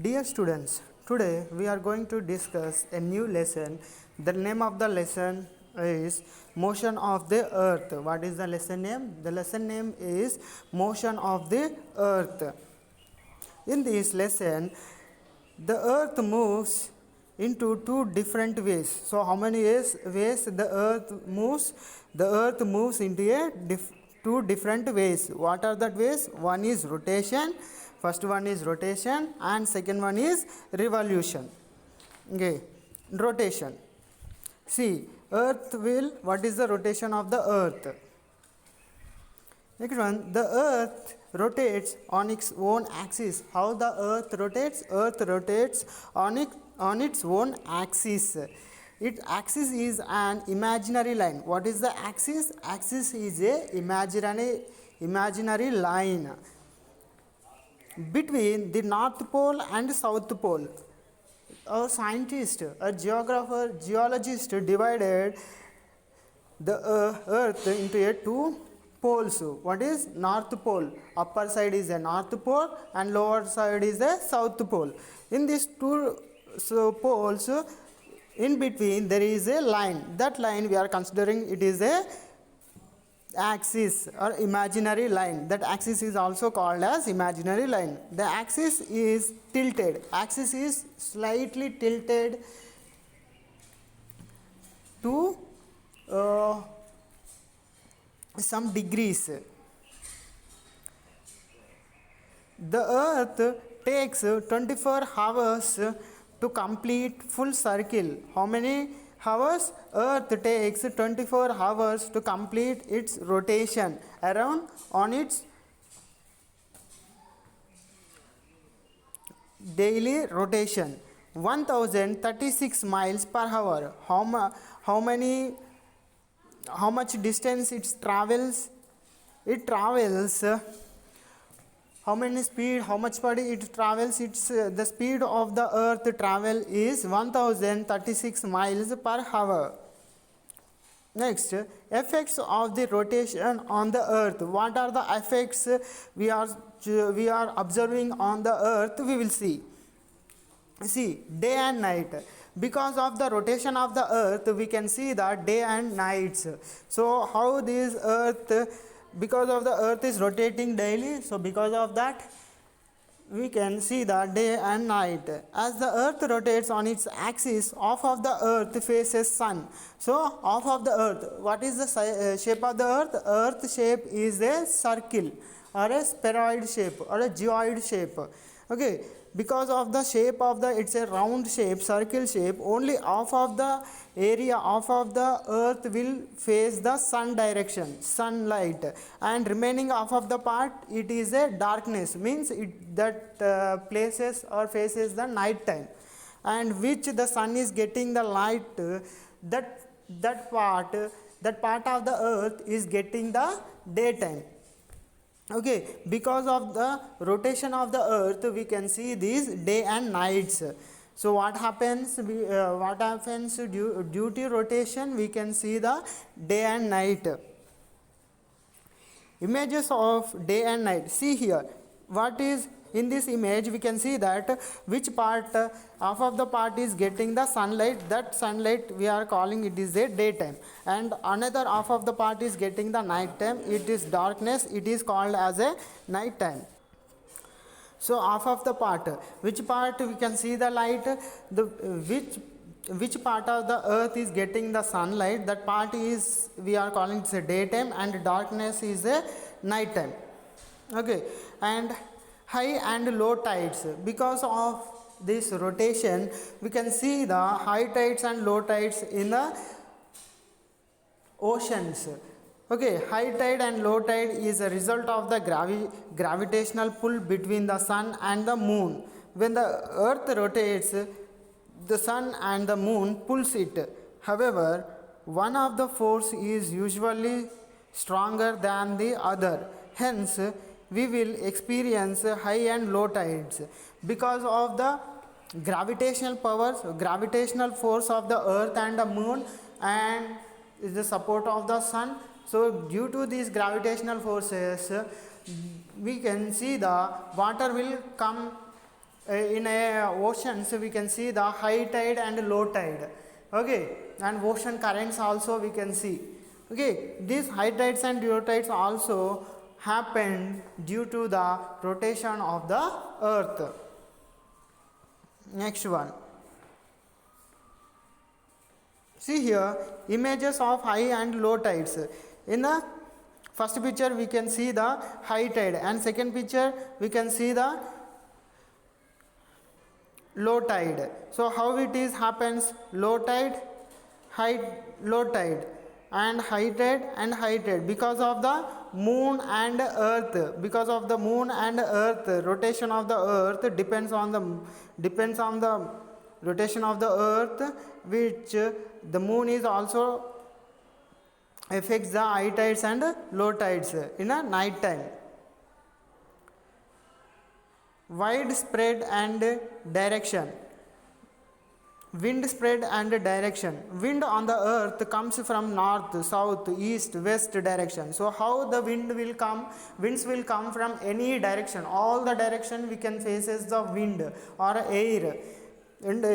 Dear students, today we are going to discuss a new lesson. The name of the lesson is Motion of the Earth. What is the lesson name? The lesson name is Motion of the Earth. In this lesson, the Earth moves into two different ways. So, how many ways the Earth moves? The Earth moves into two different ways. What are that ways? One is rotation. First one is rotation, and second one is revolution. Okay, rotation. See, Earth will. What is the rotation of the Earth? Next one, the Earth rotates on its own axis. How the Earth rotates? Earth rotates on its own axis. Its axis is an imaginary line. What is the axis? Axis is a imaginary line between the North Pole and South Pole. A scientist, a geographer, geologist divided the Earth into two poles. What is North Pole? Upper side is a North Pole and lower side is a South Pole. In these two poles, in between there is a line. That line we are considering it is a axis or imaginary line. That axis is also called as imaginary line. The axis is tilted. Axis is slightly tilted to some degrees. The Earth takes 24 hours to complete full circle. How many hours? Earth takes 24 hours to complete its rotation around on its daily rotation. 1036 miles per hour. How much distance it travels? It travels how much speed it travels? It's the speed of the Earth travel is 1036 miles per hour. Next, effects of the rotation on the Earth. What are the effects we are observing on the Earth? We will see. See, day and night. Because of the rotation of the Earth, we can see the day and nights. So, how this Earth? Because of the Earth is rotating daily, so because of that we can see the day and night. As the Earth rotates on its axis, half of the Earth faces sun. So half of the Earth, what is the shape of the Earth? Earth shape is a circle or a spheroid shape or a geoid shape. Okay, because of the shape of it's a round shape, circle shape, only half of the area, half of the Earth will face the sun direction, sunlight, and remaining half of the part it is a darkness, means that places or faces the night time, and which the sun is getting the light, that part of the Earth is getting the daytime. Okay, because of the rotation of the Earth we can see these day and nights. So what happens due to rotation? We can see the day and night. Images of day and night. See here, what is in this image? We can see that which part, half of the part is getting the sunlight. That sunlight we are calling it is a daytime, and another half of the part is getting the night time. It is darkness, it is called as a night time. So half of the part, which part we can see the light, which part of the Earth is getting the sunlight, that part is we are calling it a daytime, and darkness is a night time. Okay, and high and low tides. Because of this rotation we can see the high tides and low tides in the oceans. Okay, high tide and low tide is a result of the gravitational pull between the sun and the moon. When the Earth rotates, the sun and the moon pulls it. However, one of the force is usually stronger than the other. Hence, we will experience high and low tides because of the gravitational force of the Earth and the moon, and the support of the sun. So due to these gravitational forces we can see the water will come in a oceans we can see the high tide and low tide, okay, and ocean currents also we can see, okay. These high tides and low tides also happen due to the rotation of the earth. Next one, see here images of high and low tides. In the first picture we can see the high tide, and second picture we can see the low tide. So how it is happens, low tide, high, low tide, and high tide and high tide, because of the moon and earth, because of the moon and earth rotation of the earth depends on the rotation of the earth, which the moon is also affects the high tides and low tides in a night time. Widespread and direction. Wind spread and direction. Wind on the earth comes from north, south, east, west direction. So how the wind will come? Winds will come from any direction. All the direction we can faces the wind or air. And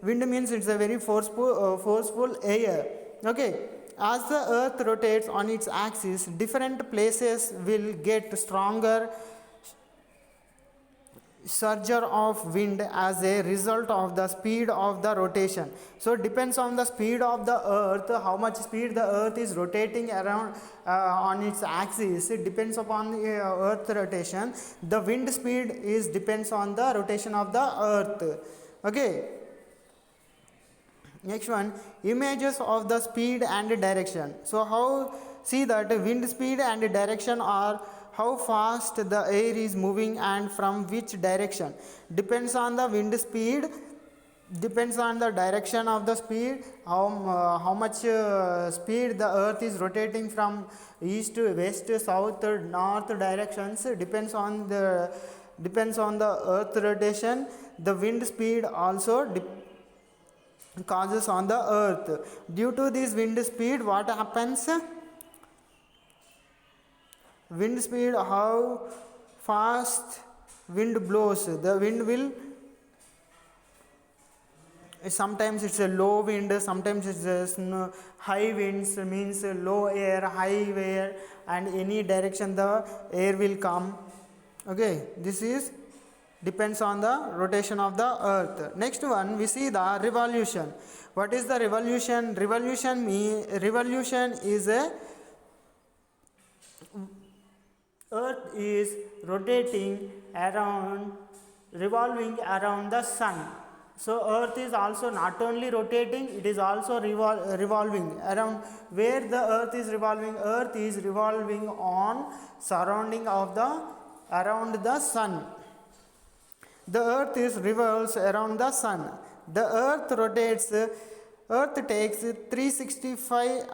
wind means it's a very forceful air. Okay. As the earth rotates on its axis, different places will get stronger surge of wind as a result of the speed of the rotation. So depends on the speed of the earth, how much speed the earth is rotating around on its axis. It depends upon the earth rotation. The wind speed is depends on the rotation of the earth, okay. Next one, images of the speed and direction. So how, see that wind speed and direction are how fast the air is moving and from which direction. Depends on the wind speed, depends on the direction of the speed, how much speed the earth is rotating from east, west, south, north directions. Depends on the earth rotation. The wind speed also causes on the earth. Due to this wind speed, what happens? Wind speed, how fast wind blows, the wind will, sometimes it's a low wind, sometimes it's a high winds, means low air, high air, and any direction the air will come, okay. This is depends on the rotation of the earth. Next one, we see the revolution. What is the revolution? Revolution is a earth is rotating around, revolving around the sun. So earth is also not only rotating, it is also revolving around. Where the earth is revolving on surrounding of the around the sun. The earth is revolves around the sun. The earth rotates, earth takes 365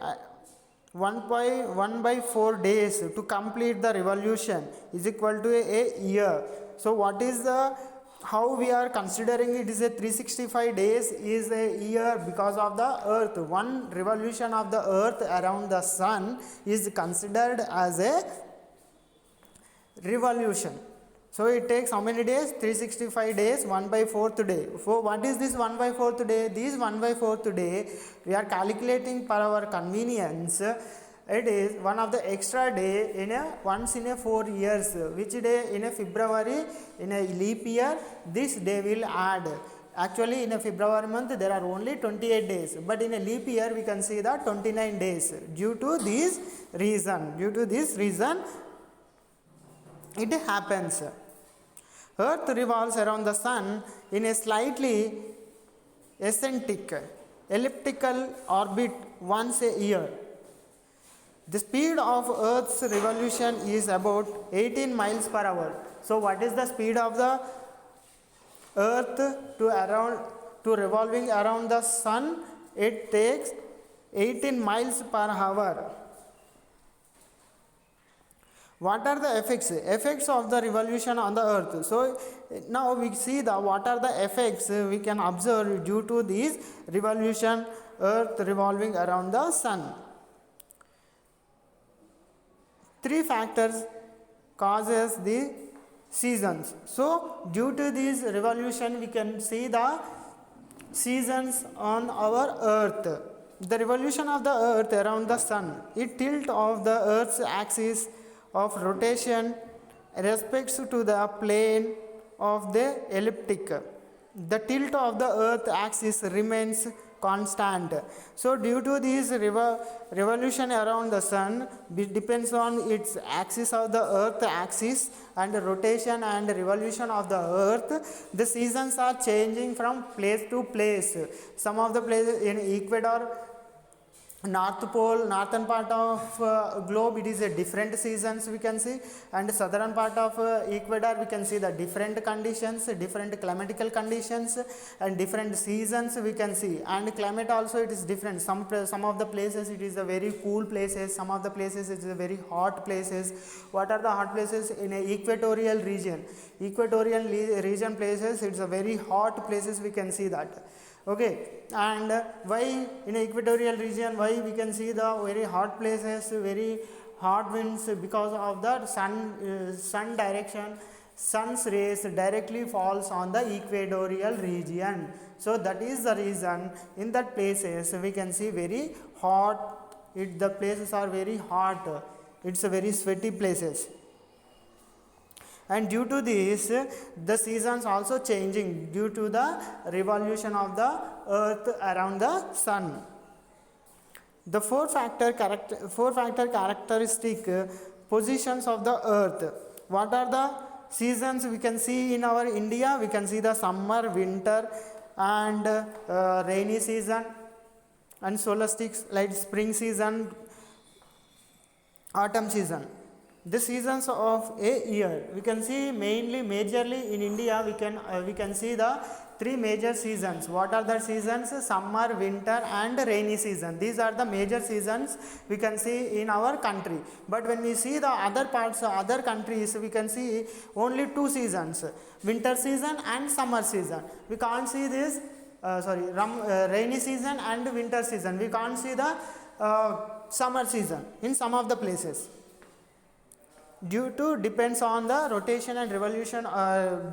1/4 days to complete the revolution, is equal to a year. So what is the, how we are considering it is a 365 days is a year? Because of the earth, one revolution of the earth around the sun is considered as a revolution. So it takes how many days? 365 days, 1/4 day. So what is this 1/4 day? This 1/4 day we are calculating for our convenience. It is one of the extra day in a once in a 4 years. Which day? In a February, in a leap year, this day will add. Actually in a February month there are only 28 days, but in a leap year we can see that 29 days. Due to this reason it happens. Earth revolves around the sun in a slightly elliptical orbit once a year. The speed of Earth's revolution is about 18 miles per hour. So what is the speed of the Earth to revolving around the sun? It takes 18 miles per hour. What are the effects of the revolution on the earth? So now we see what are the effects we can observe due to this revolution, earth revolving around the sun. 3 factors causes the seasons. So due to this revolution we can see the seasons on our earth. The revolution of the earth around the sun, it tilt of the earth's axis of rotation respects to the plane of the elliptic. The tilt of the earth axis remains constant. So due to this revolution around the sun, it depends on its axis of the earth axis and rotation and revolution of the earth, the seasons are changing from place to place. Some of the places in Ecuador, North Pole, northern part of globe, it is a different seasons we can see, and southern part of Ecuador we can see the different conditions, different climatical conditions and different seasons we can see, and climate also it is different. Some of the places it is a very cool places, some of the places it is a very hot places. What are the hot places? In a equatorial region, region places, it's a very hot places we can see that. Okay, and why in equatorial region, why we can see the very hot places, very hot winds? Because of the sun direction, sun's rays directly falls on the equatorial region. So that is the reason in that places we can see very hot, the places are very hot, it's a very sweaty places. And due to this, the seasons also changing due to the revolution of the earth around the sun. The four factor characteristic positions of the earth. What are the seasons we can see in our India? We can see the summer, winter and rainy season, and solstice like spring season, autumn season. The seasons of a year, we can see majorly in India we can see the three major seasons. What are the seasons? Summer, winter and rainy season. These are the major seasons we can see in our country. But when we see the other parts, other countries, we can see only two seasons, winter season and summer season. We can't see this rainy season and winter season. We can't see the summer season in some of the places. Due to depends on the rotation and revolution,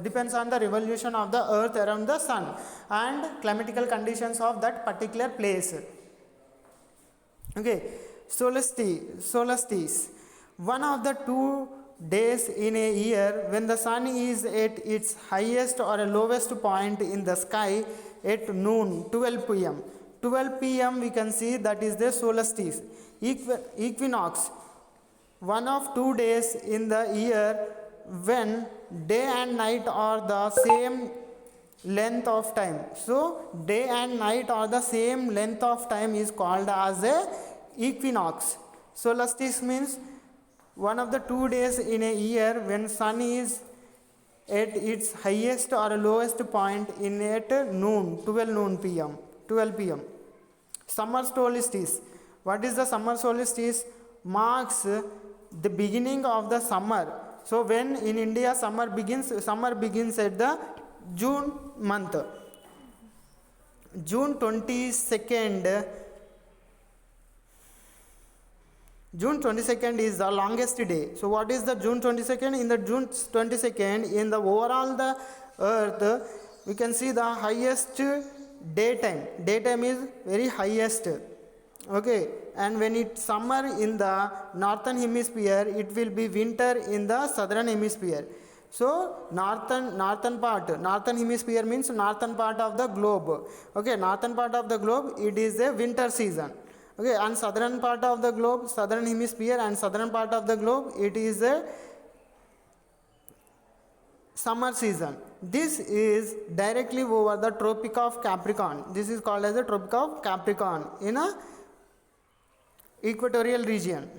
depends on the revolution of the earth around the sun and climatical conditions of that particular place. Okay, solstice, one of the 2 days in a year when the sun is at its highest or lowest point in the sky at noon, 12 pm. 12 pm we can see that is the solstice. Equinox, one of 2 days in the year when day and night are the same length of time. So day and night are the same length of time is called as a equinox. Solstice means one of the 2 days in a year when sun is at its highest or lowest point in at noon, 12 pm. Summer solstice, what is the summer solstice? Marks the beginning of the summer. So when in India summer begins at the June month. June 22nd is the longest day. So what is the June 22nd? In the June 22nd, in the overall the earth, we can see the highest daytime. Daytime is very highest. Okay, and when it's summer in the northern hemisphere, it will be winter in the southern hemisphere. So northern hemisphere means northern part of the globe. Okay, northern part of the globe, it is a winter season. Okay, and southern part of the globe, southern hemisphere and southern part of the globe, it is a summer season. This is directly over the Tropic of Capricorn. This is called as the Tropic of Capricorn in a equatorial region.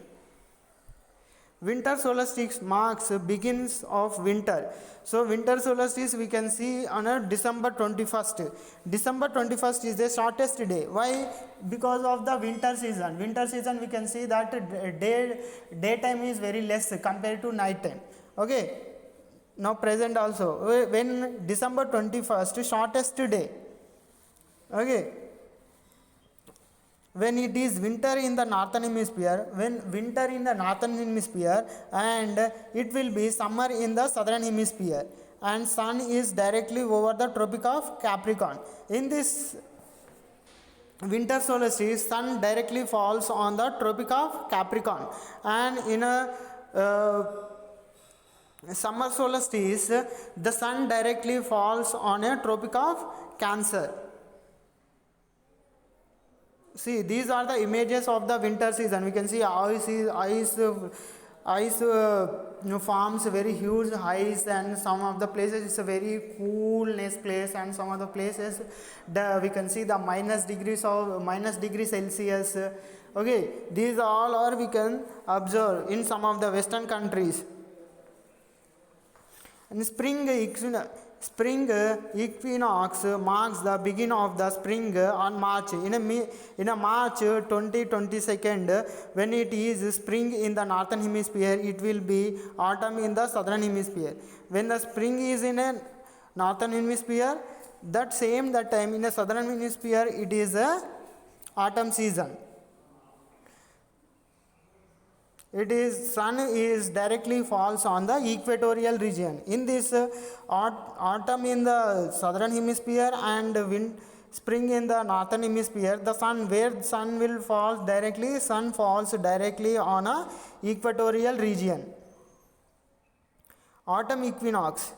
Winter solstice marks begins of winter. So winter solstice we can see on a December 21st. December 21st is the shortest day. Why? Because of the winter season. Winter season we can see that daytime is very less compared to night time. Okay. Now present also. When December 21st, shortest day. Okay. when it is winter in the northern hemisphere, when winter in the northern hemisphere, and it will be summer in the southern hemisphere, and sun is directly over the tropic of Capricorn. In this winter solstice, sun directly falls on the tropic of Capricorn, and in a summer solstice, the sun directly falls on a tropic of Cancer. See, these are the images of the winter season. We can see ice forms very huge ice, and some of the places it's a very coolness place, and some of the places we can see the minus degree Celsius. Okay, these all are we can observe in some of the western countries. And spring equinox marks the beginning of the spring on March. In a March 22nd, when it is spring in the northern hemisphere, it will be autumn in the southern hemisphere. When the spring is in a northern hemisphere, that time in the southern hemisphere it is a autumn season. It is sun is directly falls on the equatorial region. In this autumn in the southern hemisphere and spring in the northern hemisphere, the sun falls directly on a equatorial region. Autumn equinox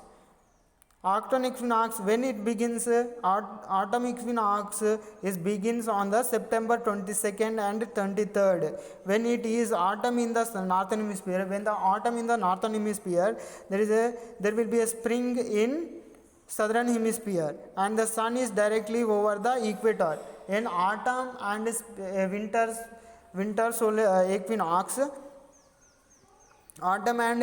when it begins, autumn equinox begins on the September 22nd and 23rd. When it is autumn in the northern hemisphere, when the autumn in the northern hemisphere, there will be a spring in southern hemisphere, and the sun is directly over the equator. In autumn and winter solar equinox, autumn and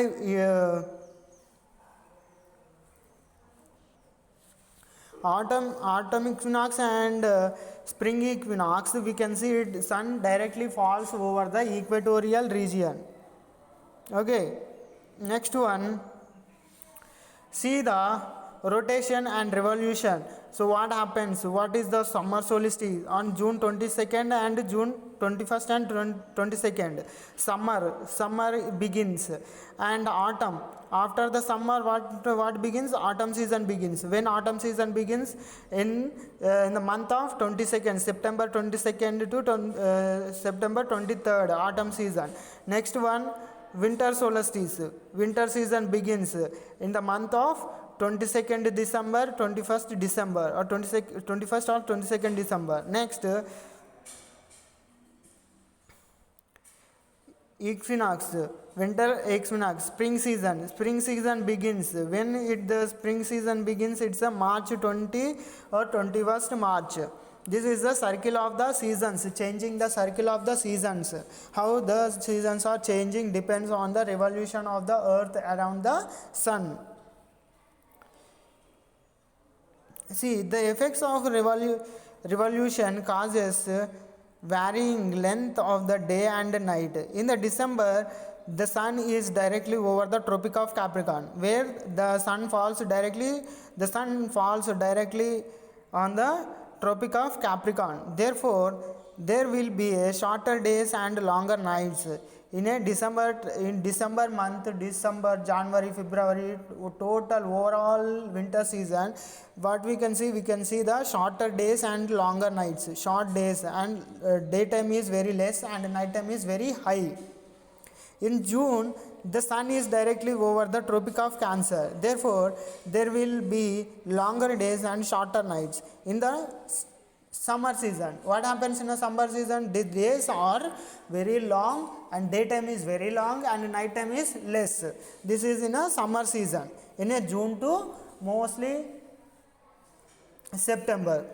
autumn equinox and spring equinox, we can see it sun directly falls over the equatorial region. Okay, next one, see the rotation and revolution. So what happens? What is the summer solstice? On June 22nd and June 21st and 22nd, summer begins, and autumn. After the summer, what begins? Autumn season begins. When autumn season begins? In the month of 22nd, September 22nd to September 23rd, autumn season. Next one, winter solstice. Winter season begins in the month of 22nd December, 21st December, or 21st or 22nd December. Next, equinox, winter equinox, spring season begins. When the spring season begins, it's a March 20 or 21st March. This is the circle of the seasons, changing the circle of the seasons. How the seasons are changing depends on the revolution of the earth around the sun. See, the effects of revolution causes varying length of the day and night. In the December, the sun is directly over the tropic of Capricorn, where the sun falls directly on the tropic of Capricorn. Therefore, there will be a shorter days and longer nights. In December month, December, January, February, total overall winter season, what we can see the shorter days and longer nights. Short days and daytime is very less and nighttime is very high. In June, the sun is directly over the tropic of Cancer. Therefore, there will be longer days and shorter nights. In the summer season, what happens in a summer season? The days are very long and daytime is very long and nighttime is less. This is in a summer season, in a June to mostly September.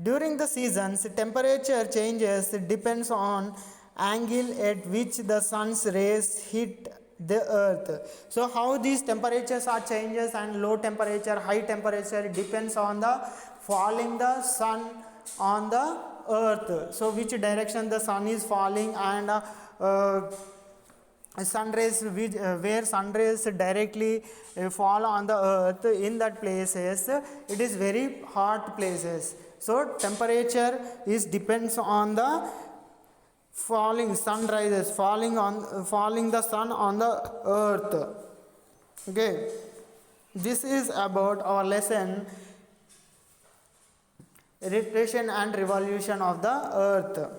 During the seasons, temperature changes depends on angle at which the sun's rays hit the earth. So how these temperatures are changes, and low temperature, high temperature depends on the falling the sun on the earth. So which direction the sun is falling, and sun rays which, where sun rays directly fall on the earth, in that places it is very hot places. So temperature is depends on the falling sunrises, falling the sun on the earth. Okay, this is about our lesson, rotation and revolution of the earth.